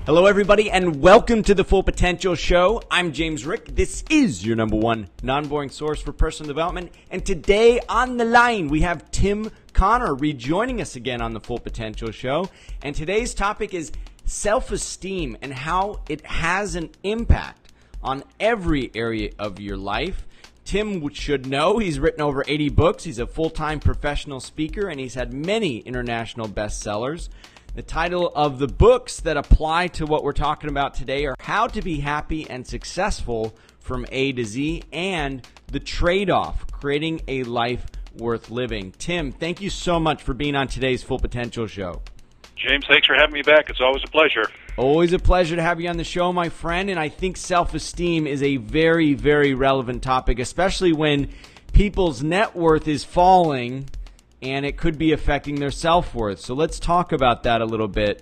Hello, everybody, and welcome to the Full Potential Show. I'm James Rick. This is your number one non-boring source for personal development. And today on the line, we have Tim Connor rejoining us again on the Full Potential Show. And today's topic is self-esteem and how it has an impact on every area of your life. Tim should know he's written over 80 books. He's a full-time professional speaker, and he's had many international bestsellers. The title of the books that apply to what we're talking about today are How to Be Happy and Successful from A to Z and The Trade-Off, Creating a Life Worth Living. Tim, thank you so much for being on today's Full Potential Show. James, thanks for having me back. It's always a pleasure. Always a pleasure to have you on the show, my friend. And I think self-esteem is a very, very relevant topic, especially when people's net worth is falling and it could be affecting their self-worth. So let's talk about that a little bit.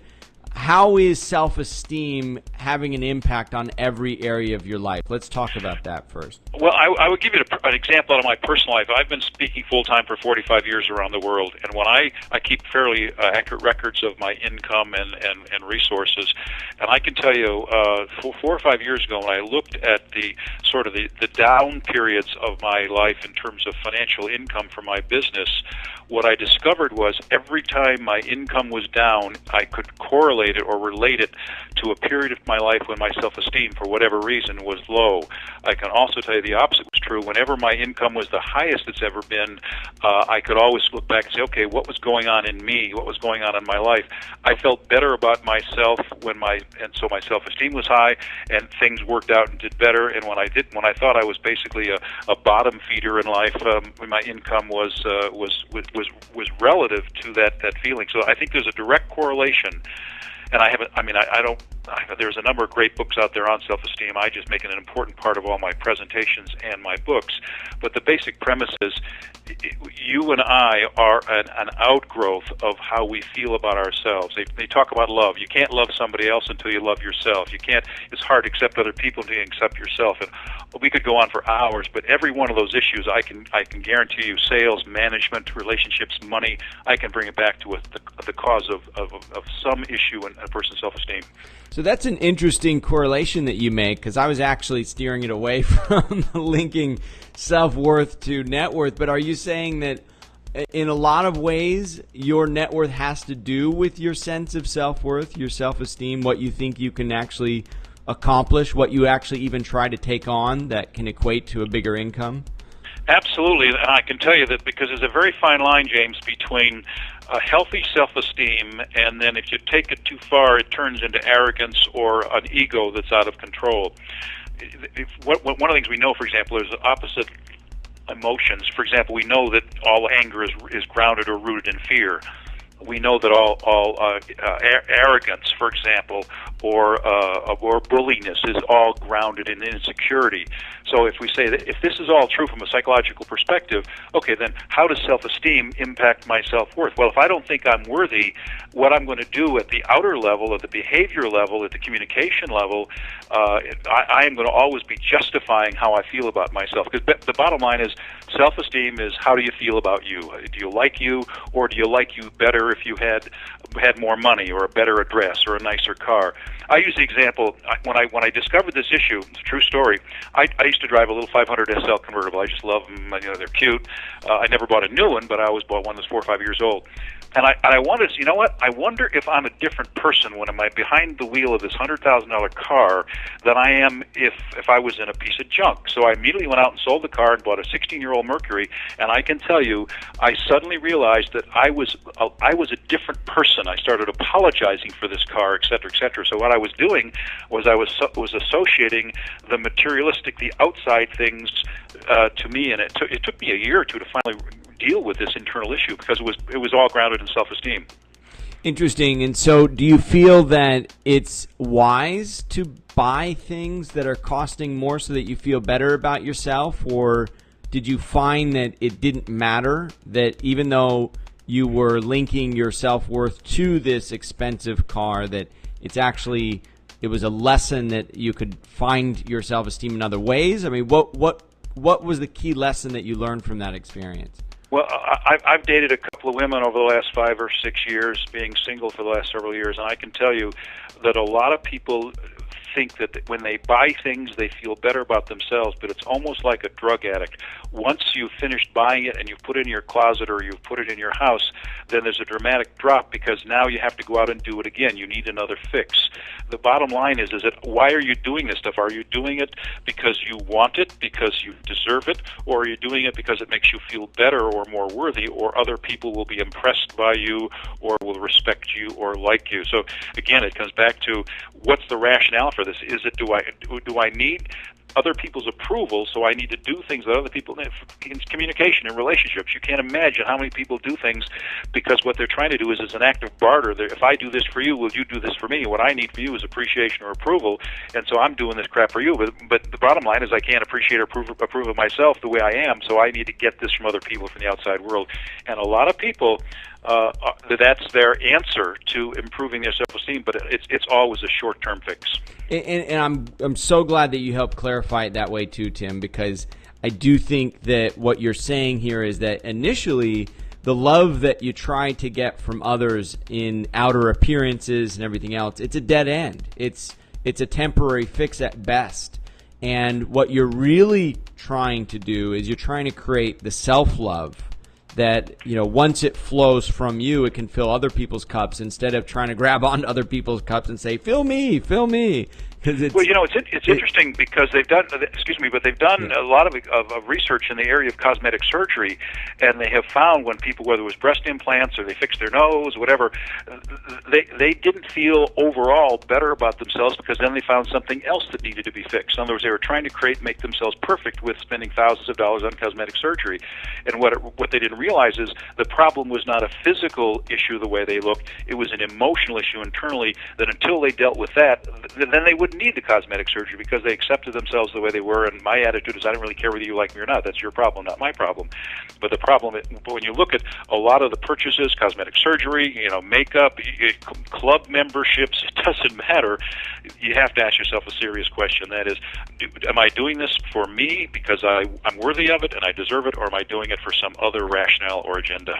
How is self-esteem having an impact on every area of your life? Let's talk about that first. Well, I would give you an example out of my personal life. I've been speaking full-time for 45 years around the world, and when I keep fairly accurate records of my income and resources, and I can tell you 4 or 5 years ago when I looked at the sort of the down periods of my life in terms of financial income for my business, what I discovered was every time my income was down, I could correlate it or relate it to a period of my life when my self-esteem, for whatever reason, was low. I can also tell you the opposite was true. Whenever my income was the highest it's ever been, I could always look back and say, okay, what was going on in me? What was going on in my life? I felt better about myself and so my self-esteem was high, and things worked out and did better. And when I thought I was basically a bottom feeder in life, when my income was relative to that feeling. So I think there's a direct correlation. And there's a number of great books out there on self-esteem. I just make it an important part of all my presentations and my books. But the basic premise is you and I are an outgrowth of how we feel about ourselves. They talk about love. You can't love somebody else until you love yourself. It's hard to accept other people until you accept yourself. And we could go on for hours, but every one of those issues, I can guarantee you, sales, management, relationships, money, I can bring it back to the cause of some issue in a person's self-esteem. So that's an interesting correlation that you make, because I was actually steering it away from linking self-worth to net worth. But are you saying that in a lot of ways your net worth has to do with your sense of self-worth, your self-esteem, what you think you can actually accomplish, what you actually even try to take on that can equate to a bigger income? Absolutely, and I can tell you that because there's a very fine line, James, between a healthy self-esteem and then if you take it too far, it turns into arrogance or an ego that's out of control. One of the things we know, for example, is opposite emotions. For example, we know that all anger is grounded or rooted in fear. We know that all arrogance, for example, or bulliness is all grounded in insecurity. So if we say that if this is all true from a psychological perspective, okay, then how does self-esteem impact my self-worth? Well, if I don't think I'm worthy, what I'm going to do at the outer level, at the behavior level, at the communication level, I am going to always be justifying how I feel about myself. Because the bottom line is self-esteem is how do you feel about you? Do you like you, or do you like you better if you had more money or a better address or a nicer car? I use the example when I discovered this issue. It's a true story. I used to drive a little 500 SL convertible. I just love them. They're cute. I never bought a new one, but I always bought one that's 4 or 5 years old. And I wanted to, you know what? I wonder if I'm a different person when I'm behind the wheel of this $100,000 car than I am if I was in a piece of junk. So I immediately went out and sold the car and bought a 16-year-old Mercury. And I can tell you, I suddenly realized that I was a different person. I started apologizing for this car, et cetera, et cetera. So what I was doing was I was associating the materialistic, the outside things to me, and it took me a year or two to finally deal with this internal issue because it was all grounded in self-esteem. Interesting. And so do you feel that it's wise to buy things that are costing more so that you feel better about yourself, or did you find that it didn't matter, that even though you were linking your self-worth to this expensive car, that it was a lesson that you could find your self-esteem in other ways? I mean, what was the key lesson that you learned from that experience? Well, I've dated a couple of women over the last 5 or 6 years, being single for the last several years, and I can tell you that a lot of people think that when they buy things, they feel better about themselves, but it's almost like a drug addict. Once you've finished buying it and you've put it in your closet or you've put it in your house, then there's a dramatic drop because now you have to go out and do it again. You need another fix. The bottom line is that why are you doing this stuff? Are you doing it because you want it, because you deserve it, or are you doing it because it makes you feel better or more worthy, or other people will be impressed by you or will respect you or like you? So again, it comes back to what's the rationale for this? Is it do I need other people's approval, so I need to do things that other people need in communication and relationships? You can't imagine how many people do things because what they're trying to do is an act of barter. If I do this for you, will you do this for me? What I need for you is appreciation or approval, and so I'm doing this crap for you. But the bottom line is I can't appreciate or approve of myself the way I am, so I need to get this from other people, from the outside world. And a lot of people, that's their answer to improving their self-esteem, but it's always a short-term fix. And I'm so glad that you helped clarify it that way too, Tim, because I do think that what you're saying here is that initially the love that you try to get from others in outer appearances and everything else, it's a dead end. It's a temporary fix at best. And what you're really trying to do is you're trying to create the self-love that, once it flows from you, it can fill other people's cups instead of trying to grab onto other people's cups and say, fill me, fill me. Well, it's interesting because they've done, they've done a lot of research in the area of cosmetic surgery, and they have found when people, whether it was breast implants or they fixed their nose, whatever, they didn't feel overall better about themselves because then they found something else that needed to be fixed. In other words, they were trying to make themselves perfect with spending thousands of dollars on cosmetic surgery, and what they didn't realize is the problem was not a physical issue the way they looked; it was an emotional issue internally. That until they dealt with that, then they wouldn't need the cosmetic surgery because they accepted themselves the way they were. And my attitude is, I don't really care whether you like me or not. That's your problem, not my problem. But the problem, when you look at a lot of the purchases, cosmetic surgery, makeup, club memberships, it doesn't matter. You have to ask yourself a serious question. That is, am I doing this for me because I'm worthy of it and I deserve it, or am I doing it for some other rationale or agenda?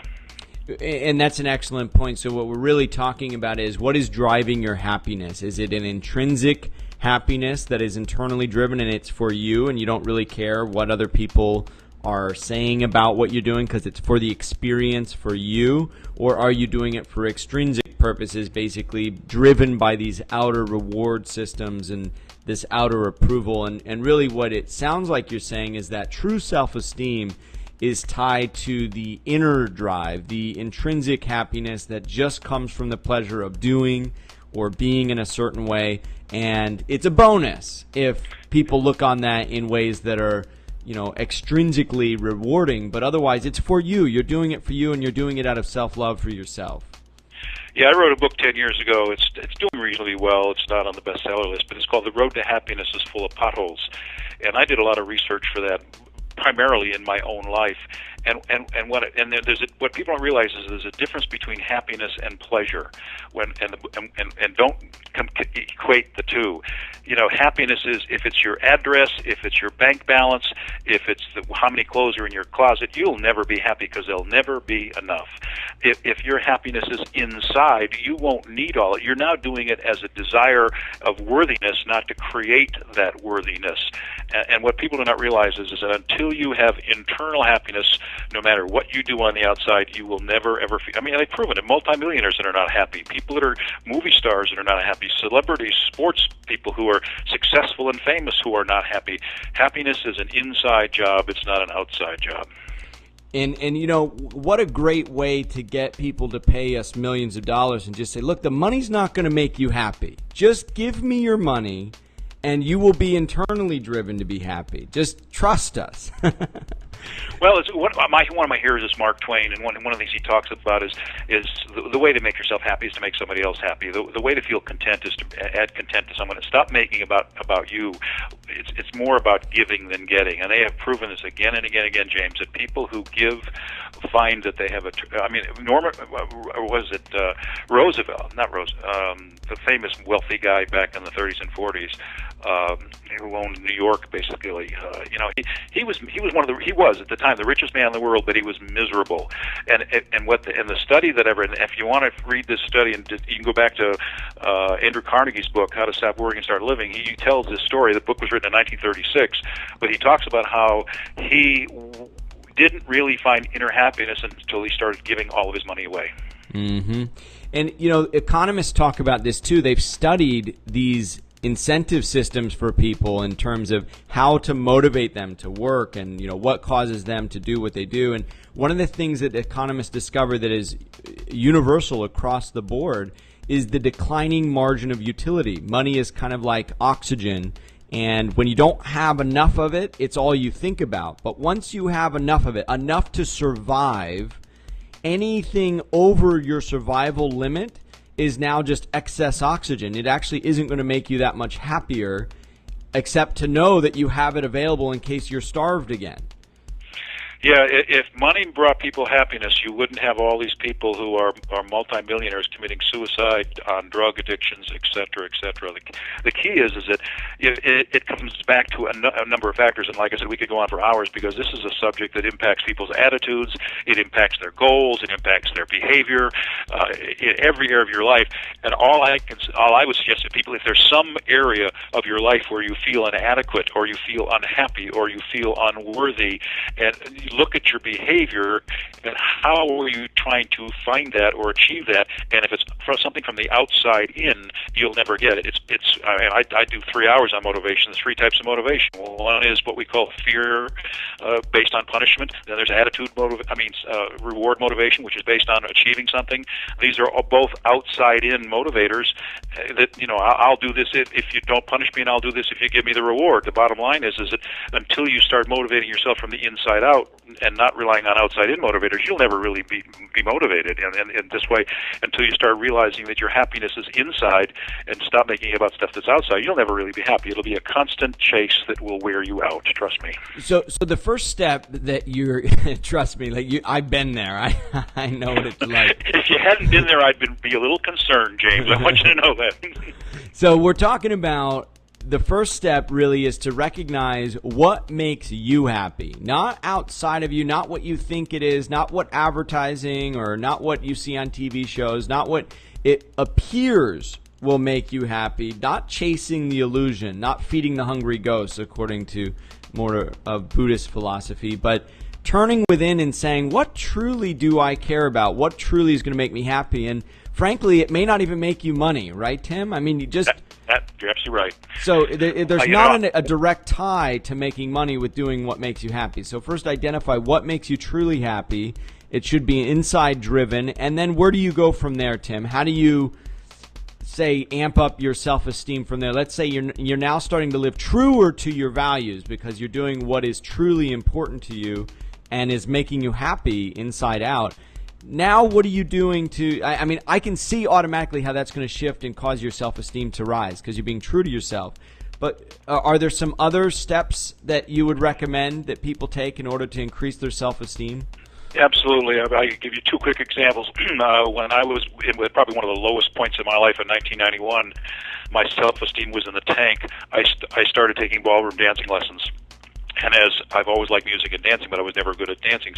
And that's an excellent point. So what we're really talking about is what is driving your happiness? Is it an intrinsic happiness that is internally driven and it's for you and you don't really care what other people are saying about what you're doing because it's for the experience for you? Or are you doing it for extrinsic purposes, basically driven by these outer reward systems and this outer approval? And really what it sounds like you're saying is that true self-esteem is tied to the inner drive, the intrinsic happiness that just comes from the pleasure of doing or being in a certain way. And it's a bonus if people look on that in ways that are, extrinsically rewarding, but otherwise it's for you. You're doing it for you and you're doing it out of self-love for yourself. Yeah, I wrote a book 10 years ago. It's doing reasonably well. It's not on the bestseller list, but it's called The Road to Happiness is Full of Potholes. And I did a lot of research for that, primarily in my own life. What people don't realize is there's a difference between happiness and pleasure, and don't equate the two. Happiness is if it's your address, if it's your bank balance, if it's how many clothes are in your closet. You'll never be happy because there'll never be enough. If your happiness is inside, you won't need all it. You're now doing it as a desire of worthiness, not to create that worthiness. And what people do not realize is that until you have internal happiness, no matter what you do on the outside, you will never, ever feel. I mean, they've proven it. Multimillionaires that are not happy, people that are movie stars that are not happy, celebrities, sports people who are successful and famous who are not happy. Happiness is an inside job. It's not an outside job. And what a great way to get people to pay us millions of dollars and just say, look, the money's not going to make you happy. Just give me your money and you will be internally driven to be happy. Just trust us. Well, one of my heroes is Mark Twain, and one of the things he talks about is the way to make yourself happy is to make somebody else happy. The way to feel content is to add content to someone. And stop making about you. It's more about giving than getting, and they have proven this again and again, James, that people who give find that they have Roosevelt, not Rose, the famous wealthy guy back in the 30s and 40s. who owned New York, basically. He was at the time the richest man in the world, but he was miserable. And the study that ever, and if you want to read this study, and you can go back to Andrew Carnegie's book, How to Stop Worrying and Start Living. He tells this story. The book was written in 1936, but he talks about how he didn't really find inner happiness until he started giving all of his money away. Mm-hmm. And, economists talk about this too. They've studied these incentive systems for people in terms of how to motivate them to work and, what causes them to do what they do. And one of the things that economists discover that is universal across the board is the declining margin of utility. Money is kind of like oxygen. And when you don't have enough of it, it's all you think about. But once you have enough of it, enough to survive, anything over your survival limit is now just excess oxygen. It actually isn't going to make you that much happier, except to know that you have it available in case you're starved again. Yeah, if money brought people happiness, you wouldn't have all these people who are multimillionaires committing suicide on drug addictions, et cetera, et cetera. The key is that it comes back to a number of factors, and like I said, we could go on for hours because this is a subject that impacts people's attitudes, it impacts their goals, it impacts their behavior, in every area of your life. And all I would suggest to people, if there's some area of your life where you feel inadequate, or you feel unhappy, or you feel unworthy, and look at your behavior and how are you trying to find that or achieve that. And if it's something from the outside in, you'll never get it. I do 3 hours on motivation. There's 3 types of motivation. One is what we call fear based on punishment. Then there's reward motivation, which is based on achieving something. These are both outside in motivators. I'll do this if you don't punish me, and I'll do this if you give me the reward. The bottom line is that until you start motivating yourself from the inside out, and not relying on outside-in motivators, you'll never really be motivated. And this way, until you start realizing that your happiness is inside and stop making it about stuff that's outside, you'll never really be happy. It'll be a constant chase that will wear you out, trust me. So the first step that you're, trust me, I've been there. I know what it's like. If you hadn't been there, I'd be a little concerned, James. I want you to know that. So we're talking about the first step really is to recognize what makes you happy, not outside of you, not what you think it is, not what advertising or not what you see on TV shows, not what it appears will make you happy, not chasing the illusion, not feeding the hungry ghost, according to more of Buddhist philosophy, but turning within and saying, what truly do I care about? What truly is going to make me happy? And frankly, it may not even make you money, right, Tim? I mean, you just... You're absolutely right. So there's not a direct tie to making money with doing what makes you happy. So first identify what makes you truly happy. It should be inside driven. And then where do you go from there, Tim? How do you, say, amp up your self-esteem from there? Let's say you're now starting to live truer to your values because you're doing what is truly important to you and is making you happy inside out. Now, what are you doing to, I can see automatically how that's going to shift and cause your self-esteem to rise because you're being true to yourself. But are there some other steps that you would recommend that people take in order to increase their self-esteem? Absolutely. I can give you 2 quick examples. When I was in probably one of the lowest points in my life in 1991, my self-esteem was in the tank. I started taking ballroom dancing lessons. And as I've always liked music and dancing, but I was never good at dancing.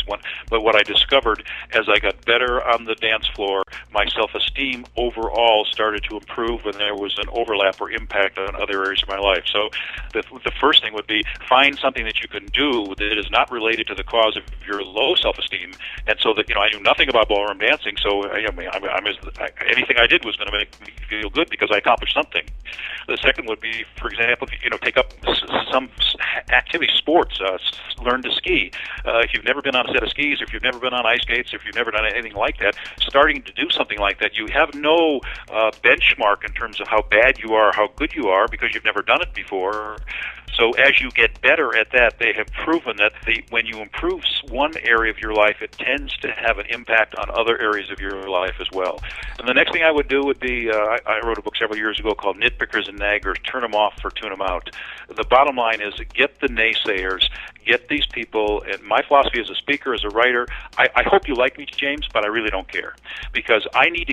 But what I discovered as I got better on the dance floor, my self-esteem overall started to improve when there was an overlap or impact on other areas of my life. So the first thing would be find something that you can do that is not related to the cause of your low self-esteem. And so that, I knew nothing about ballroom dancing, so anything I did was going to make me feel good because I accomplished something. The second would be, for example, take up some activity, sports, learn to ski. If you've never been on a set of skis, or if you've never been on ice skates, or if you've never done anything like that, starting to do something like that, you have no benchmark in terms of how bad you are, how good you are, because you've never done it before. So as you get better at that, they have proven that when you improve one area of your life, it tends to have an impact on other areas of your life as well. And the next thing I would do would be, I wrote a book several years ago called Nitpickers and Naggers, Turn Them Off or Tune Them Out. The bottom line is get the naysayers, Get these people, and my philosophy as a speaker, as a writer, I hope you like me, James, but I really don't care, because I need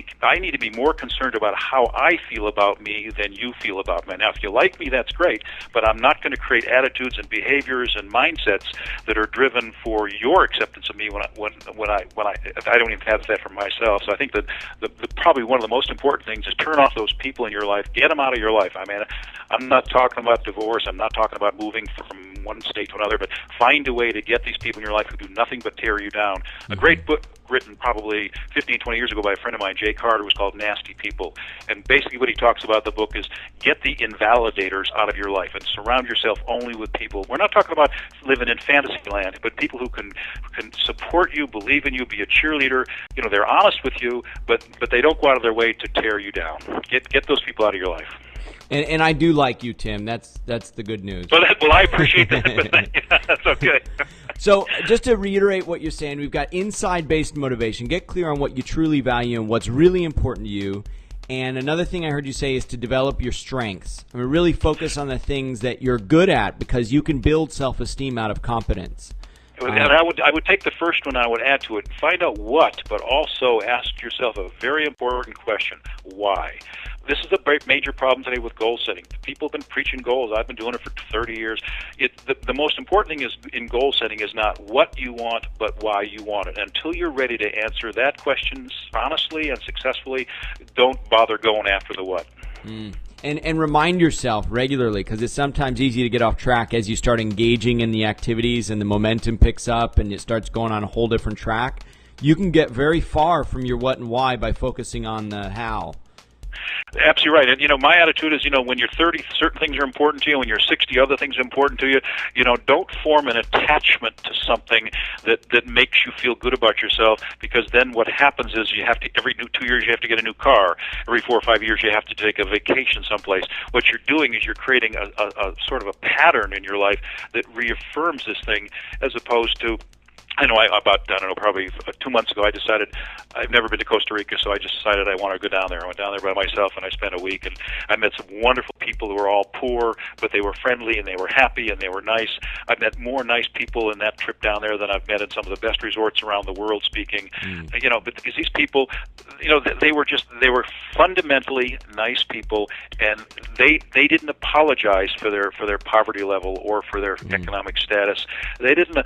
to be more concerned about how I feel about me than you feel about me. Now, if you like me, that's great, but I'm not going to create attitudes and behaviors and mindsets that are driven for your acceptance of me when I don't even have that for myself. So I think that probably one of the most important things is turn off those people in your life, get them out of your life. I mean, I'm not talking about divorce, I'm not talking about moving from one state to another, but find a way to get these people in your life who do nothing but tear you down. A great book written probably 15, 20 years ago by a friend of mine, Jay Carter, was called Nasty People. And basically what he talks about in the book is get the invalidators out of your life and surround yourself only with people. We're not talking about living in fantasy land, but people who can support you, believe in you, be a cheerleader. You know, they're honest with you, but they don't go out of their way to tear you down. Get those people out of your life. And I do like you, Tim. That's the good news. Well, I appreciate that. That's okay. So just to reiterate what you're saying, we've got inside-based motivation. Get clear on what you truly value and what's really important to you. And another thing I heard you say is to develop your strengths. I mean, really focus on the things that you're good at, because you can build self-esteem out of competence. And I would take the first one, I would add to it, find out what, but also ask yourself a very important question: why? This is a major problem today with goal setting. People have been preaching goals. I've been doing it for 30 years. The most important thing is in goal setting is not what you want, but why you want it. Until you're ready to answer that question honestly and successfully, don't bother going after the what. And remind yourself regularly, because it's sometimes easy to get off track as you start engaging in the activities and the momentum picks up and it starts going on a whole different track. You can get very far from your what and why by focusing on the how. Absolutely right. And, you know, my attitude is, you know, when you're 30, certain things are important to you. When you're 60, other things are important to you. You know, don't form an attachment to something that makes you feel good about yourself, because then what happens is you have to, every 2 years you have to get a new car. Every 4 or 5 years you have to take a vacation someplace. What you're doing is you're creating a sort of a pattern in your life that reaffirms this thing, as opposed to, probably 2 months ago, I decided, I've never been to Costa Rica, so I just decided I wanted to go down there. I went down there by myself, and I spent a week, and I met some wonderful people who were all poor, but they were friendly, and they were happy, and they were nice. I've met more nice people in that trip down there than I've met in some of the best resorts around the world speaking. You know, but because these people, you know, they were fundamentally nice people, and they didn't apologize for their poverty level or for their economic status. They didn't,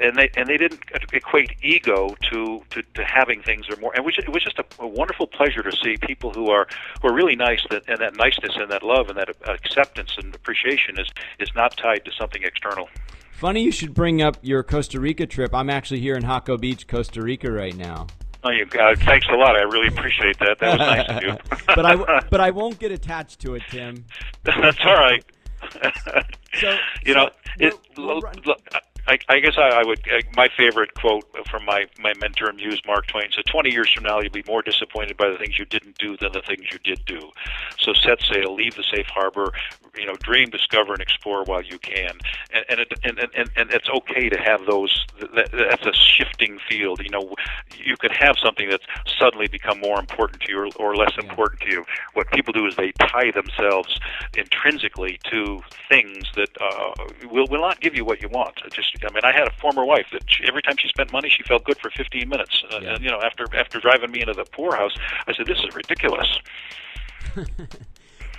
and they didn't equate ego to having things or more. And it was just a wonderful pleasure to see people who are really nice, and that niceness and that love and that acceptance and appreciation is not tied to something external. Funny you should bring up your Costa Rica trip. I'm actually here in Jaco Beach, Costa Rica right now. Oh, thanks a lot. I really appreciate that. That was nice of you. but I won't get attached to it, Tim. That's all right. I guess I would. My favorite quote from my mentor and muse, Mark Twain, said, 20 years from now, you'll be more disappointed by the things you didn't do than the things you did do. So set sail, leave the safe harbor, you know, dream, discover, and explore while you can. And it's okay to have those. That's a shifting field. You know, you could have something that's suddenly become more important to you or less important to you. What people do is they tie themselves intrinsically to things that will not give you what you want. I had a former wife that every time she spent money, she felt good for 15 minutes. And, you know, after driving me into the poorhouse, I said, "This is ridiculous."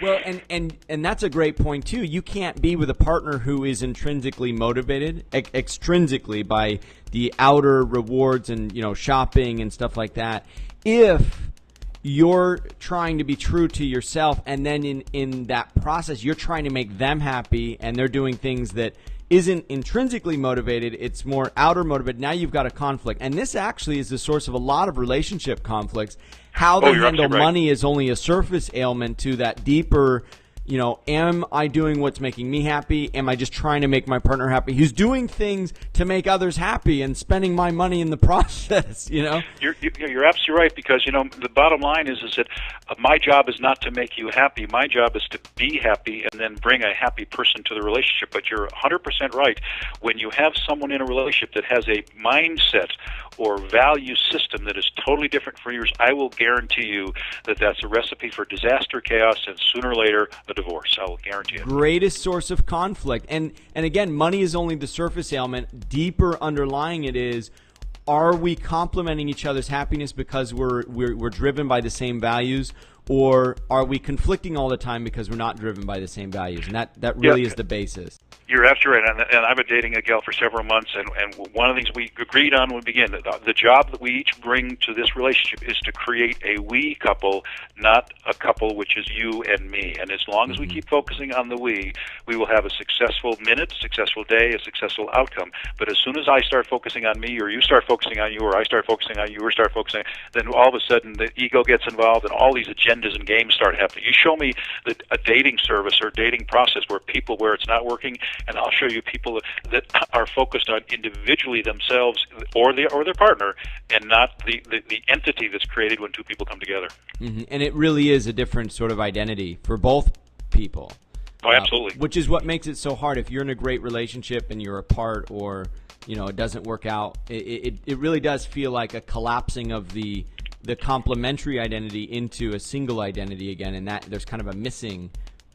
Well, and that's a great point too. You can't be with a partner who is intrinsically motivated, extrinsically by the outer rewards and, you know, shopping and stuff like that, if you're trying to be true to yourself, and then in that process you're trying to make them happy, and they're doing things that isn't intrinsically motivated, it's more outer motivated. Now you've got a conflict. And this actually is the source of a lot of relationship conflicts. How they handle money is only a surface ailment to that deeper, you know, am I doing what's making me happy? Am I just trying to make my partner happy? Who's doing things to make others happy and spending my money in the process, you know? You're absolutely right, because, you know, the bottom line is that my job is not to make you happy. My job is to be happy and then bring a happy person to the relationship. But you're 100% right. When you have someone in a relationship that has a mindset or value system that is totally different from yours, I will guarantee you that that's a recipe for disaster, chaos, and sooner or later a divorce. I'll guarantee it. Greatest source of conflict. And again, money is only the surface ailment. Deeper underlying it is, are we complementing each other's happiness because we're driven by the same values, or are we conflicting all the time because we're not driven by the same values? And that really is the basis. You're absolutely right, and I've been dating a gal for several months, and one of the things we agreed on when we began, the job that we each bring to this relationship is to create a we couple, not a couple which is you and me. And as long as we keep focusing on the we will have a successful minute, successful day, a successful outcome. But as soon as I start focusing on me, or you start focusing on you, or I start focusing on you, or start focusing, then all of a sudden the ego gets involved, and all these agendas and games start happening. You show me a dating service or dating process where it's not working, and I'll show you people that are focused on individually themselves or their partner, and not the entity that's created when two people come together. And it really is a different sort of identity for both people. Oh, absolutely. Which is what makes it so hard. If you're in a great relationship and you're apart, or it doesn't work out, it really does feel like a collapsing of the complementary identity into a single identity again, and that there's kind of a missing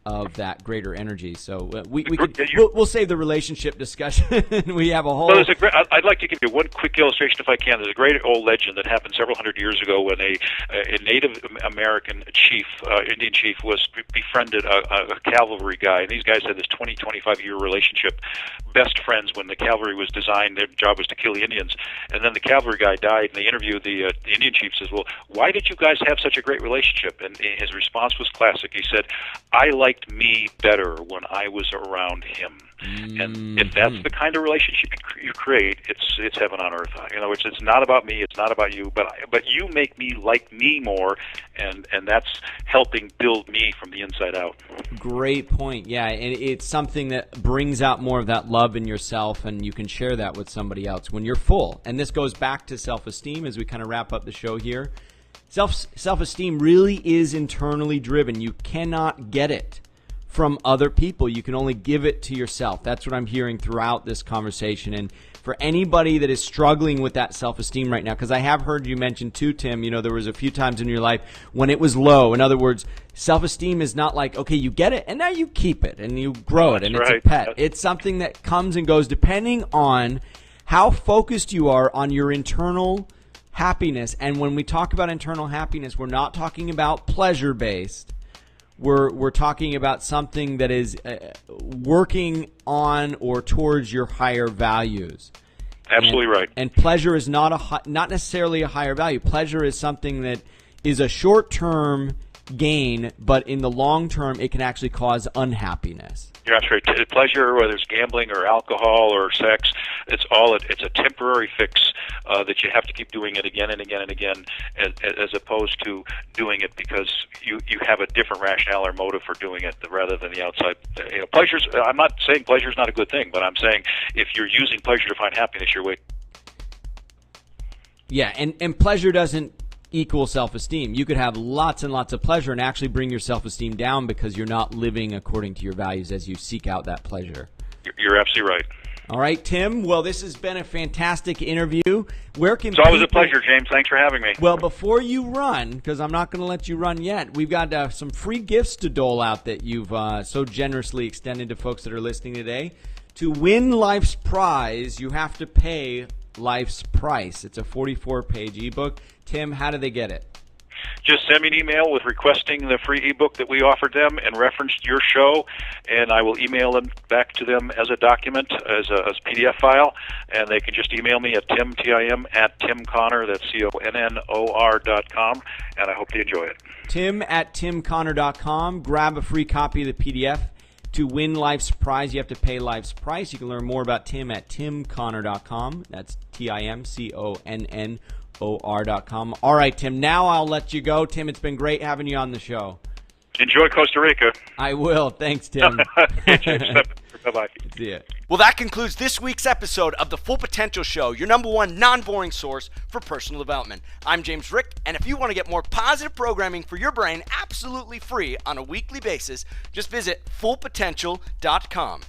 of that greater energy. So we'll save the relationship discussion. We have a whole. Well, I'd like to give you one quick illustration, if I can. There's a great old legend that happened several hundred years ago when a Native American chief, Indian chief, befriended a cavalry guy, and these guys had this 25-year relationship, best friends. When the cavalry was designed, their job was to kill the Indians, and then the cavalry guy died, and they interviewed the Indian chief. Says, "Well, why did you guys have such a great relationship?" And his response was classic. He said, "I liked me better when I was around him." And if that's the kind of relationship you create, it's heaven on earth. It's not about me, it's not about you, but you make me like me more, and that's helping build me from the inside out. Great point. Yeah, and it's something that brings out more of that love in yourself, and you can share that with somebody else when you're full. And this goes back to self-esteem as we kind of wrap up the show here. Self-esteem really is internally driven. You cannot get it from other people. You can only give it to yourself. That's what I'm hearing throughout this conversation. And for anybody that is struggling with that self-esteem right now, because I have heard you mention too, Tim, there was a few times in your life when it was low. In other words, self-esteem is not like, okay, you get it and now you keep it and you grow it and it's a pet. It's something that comes and goes depending on how focused you are on your internal happiness. And when we talk about internal happiness, we're not talking about pleasure-based. We're talking about something that is working on or towards your higher values. Absolutely right. And pleasure is not necessarily a higher value. Pleasure is something that is a short-term gain, but in the long term, it can actually cause unhappiness. You're absolutely right. Pleasure, whether it's gambling or alcohol or sex, it's a temporary fix that you have to keep doing it again and again and again, as opposed to doing it because you have a different rationale or motive for doing it rather than the outside. Pleasure's. I'm not saying pleasure is not a good thing, but I'm saying if you're using pleasure to find happiness, you're way. Yeah, and pleasure doesn't equal self-esteem. You could have lots and lots of pleasure and actually bring your self-esteem down because you're not living according to your values as you seek out that pleasure. You're absolutely right. All right, Tim. Well, this has been a fantastic interview. It's always a pleasure, James. Thanks for having me. Well, before you run, because I'm not going to let you run yet, we've got some free gifts to dole out that you've so generously extended to folks that are listening today. To win Life's Prize, you have to pay Life's Price. It's a 44-page ebook. Tim, how do they get it? Just send me an email with requesting the free ebook that we offered them and referenced your show, and I will email them back to them as a document, as a PDF file, and they can just email me at Tim@TimConnor, that's CONNOR.com, and I hope they enjoy it. Tim@TimConnor.com. Grab a free copy of the PDF. To win Life's Prize, you have to pay Life's Price. You can learn more about Tim at TimConnor.com. That's TimConnor.com. All right, Tim, now I'll let you go. Tim, it's been great having you on the show. Enjoy Costa Rica. I will. Thanks, Tim. Bye-bye. See ya. Well, that concludes this week's episode of The Full Potential Show, your number one non-boring source for personal development. I'm James Rick, and if you want to get more positive programming for your brain absolutely free on a weekly basis, just visit fullpotential.com.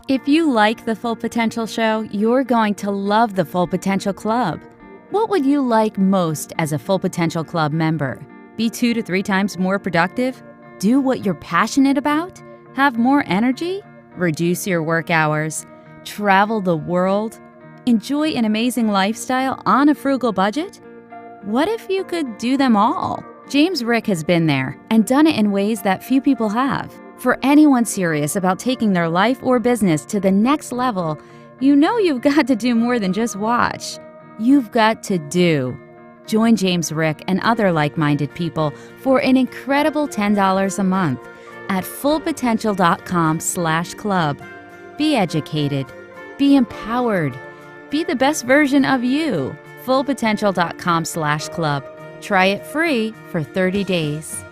If you like The Full Potential Show, you're going to love the Full Potential Club. What would you like most as a Full Potential Club member? Be 2 to 3 times more productive? Do what you're passionate about? Have more energy? Reduce your work hours? Travel the world? Enjoy an amazing lifestyle on a frugal budget? What if you could do them all? James Rick has been there and done it in ways that few people have. For anyone serious about taking their life or business to the next level, you know you've got to do more than just watch. You've got to do. Join James Rick and other like-minded people for an incredible $10 a month at fullpotential.com/club. Be educated. Be empowered. Be the best version of you. fullpotential.com/club. Try it free for 30 days.